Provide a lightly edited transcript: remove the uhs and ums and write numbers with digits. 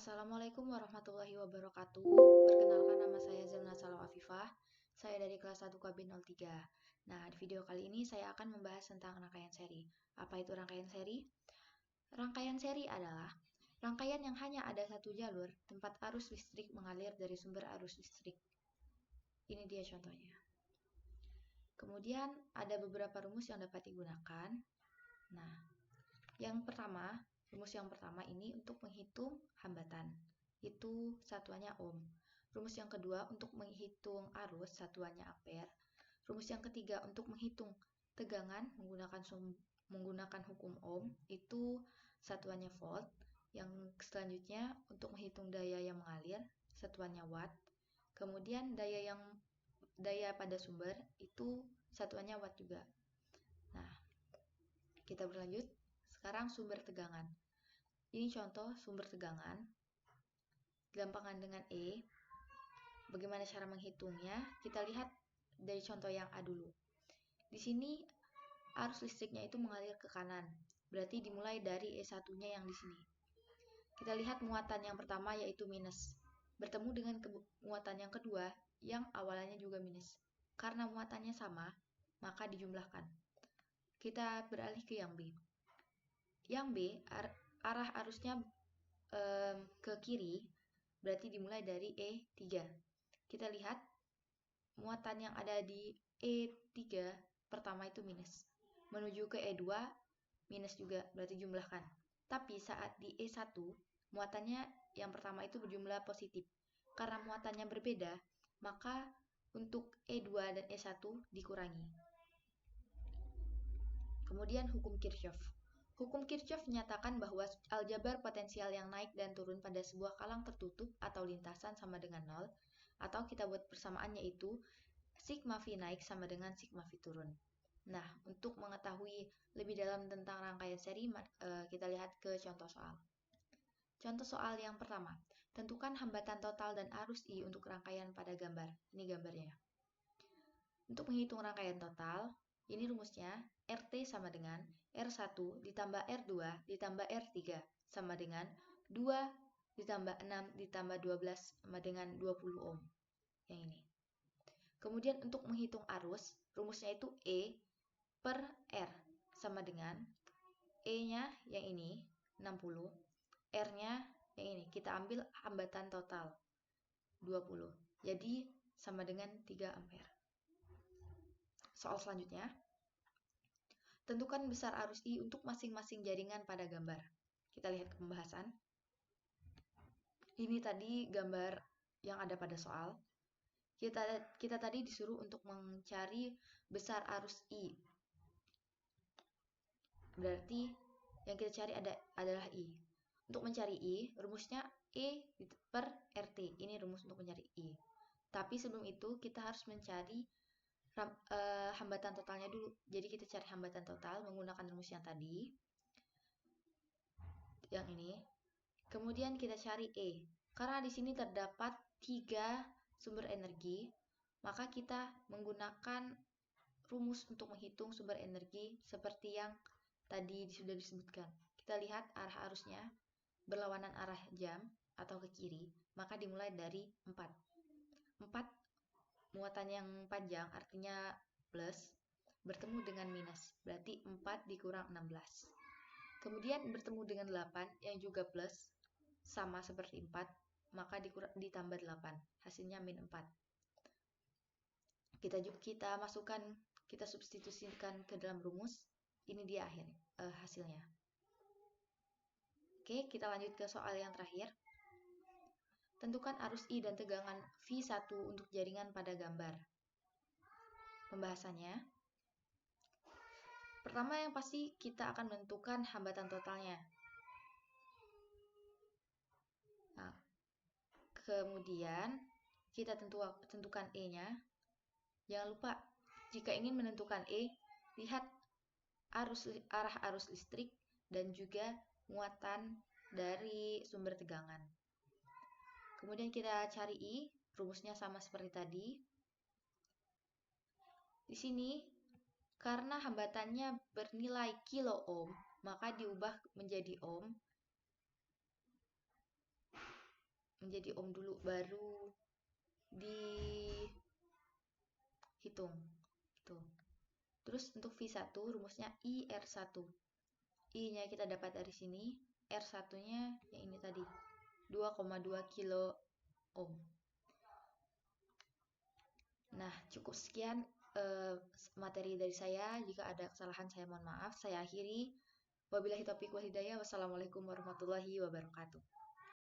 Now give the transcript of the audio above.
Assalamualaikum warahmatullahi wabarakatuh. Perkenalkan, nama saya Zelna Salau Afifah. Saya dari kelas 1 KB 03. Nah, di video kali ini saya akan membahas tentang rangkaian seri. Apa itu rangkaian seri? Rangkaian seri adalah rangkaian yang hanya ada satu jalur tempat arus listrik mengalir dari sumber arus listrik. Ini dia contohnya. Kemudian ada beberapa rumus yang dapat digunakan. Nah, rumus yang pertama ini untuk menghitung hambatan, itu satuannya ohm. Rumus yang kedua untuk menghitung arus, satuannya ampere. Rumus yang ketiga untuk menghitung tegangan menggunakan hukum ohm, itu satuannya volt. Yang selanjutnya untuk menghitung daya yang mengalir, satuannya watt. Kemudian daya pada sumber itu satuannya watt juga. Nah, kita berlanjut. Sekarang sumber tegangan. Ini contoh sumber tegangan. Gampangan dengan E. Bagaimana cara menghitungnya? Kita lihat dari contoh yang A dulu. Di sini arus listriknya itu mengalir ke kanan. Berarti dimulai dari E1-nya yang di sini. Kita lihat muatan yang pertama yaitu minus. Bertemu dengan muatan yang kedua yang awalnya juga minus. Karena muatannya sama, maka dijumlahkan. Kita beralih ke yang B. Yang B, arah arusnya ke kiri, berarti dimulai dari E3. Kita lihat muatan yang ada di E3 pertama itu minus. Menuju ke E2 minus juga, berarti jumlahkan. Tapi saat di E1, muatannya yang pertama itu berjumlah positif. Karena muatannya berbeda, maka untuk E2 dan E1 dikurangi. Kemudian hukum Kirchhoff. Hukum Kirchhoff menyatakan bahwa aljabar potensial yang naik dan turun pada sebuah kalang tertutup atau lintasan sama dengan 0, atau kita buat persamaan yaitu sigma V naik sama dengan sigma V turun. Nah, untuk mengetahui lebih dalam tentang rangkaian seri, kita lihat ke contoh soal. Contoh soal yang pertama, tentukan hambatan total dan arus I untuk rangkaian pada gambar. Ini gambarnya. Untuk menghitung rangkaian total, ini rumusnya RT sama dengan R1 ditambah R2 ditambah R3 sama dengan 2 ditambah 6 ditambah 12 sama dengan 20 ohm. Yang ini. Kemudian untuk menghitung arus, rumusnya itu E per R sama dengan E-nya yang ini 60, R-nya yang ini. Kita ambil hambatan total 20. Jadi sama dengan 3 ampere. Soal selanjutnya. Tentukan besar arus I untuk masing-masing jaringan pada gambar. Kita lihat ke pembahasan. Ini tadi gambar yang ada pada soal. Kita tadi disuruh untuk mencari besar arus I. Berarti yang kita cari adalah I. Untuk mencari I, rumusnya E per RT. Ini rumus untuk mencari I. Tapi sebelum itu kita harus mencari hambatan totalnya dulu. Jadi kita cari hambatan total menggunakan rumus yang tadi. Yang ini. Kemudian kita cari E. Karena di sini terdapat 3 sumber energi, maka kita menggunakan rumus untuk menghitung sumber energi seperti yang tadi sudah disebutkan. Kita lihat arah arusnya berlawanan arah jam atau ke kiri, maka dimulai dari 4. 4 muatan yang panjang artinya plus, bertemu dengan minus, berarti 4 dikurang 16. Kemudian bertemu dengan 8 yang juga plus, sama seperti 4, maka ditambah 8, hasilnya min 4. Kita masukkan, kita substitusikan ke dalam rumus, ini dia hasilnya. Oke, kita lanjut ke soal yang terakhir. Tentukan arus I dan tegangan V1 untuk jaringan pada gambar. Pembahasannya. Pertama yang pasti kita akan menentukan hambatan totalnya. Nah, kemudian kita tentukan E-nya. Jangan lupa, jika ingin menentukan E, lihat arah arus listrik dan juga muatan dari sumber tegangan. Kemudian kita cari I, rumusnya sama seperti tadi. Di sini, karena hambatannya bernilai kilo ohm, maka diubah menjadi ohm. menjadi ohm dulu, baru dihitung. Tuh. Terus untuk V1 rumusnya IR1. I-nya kita dapat dari sini, R1-nya yang ini tadi, 2,2 kilo ohm. Nah, cukup sekian materi dari saya. Jika ada kesalahan saya mohon maaf. Saya akhiri. Wabillahi taufiq wal hidayah. Wassalamualaikum warahmatullahi wabarakatuh.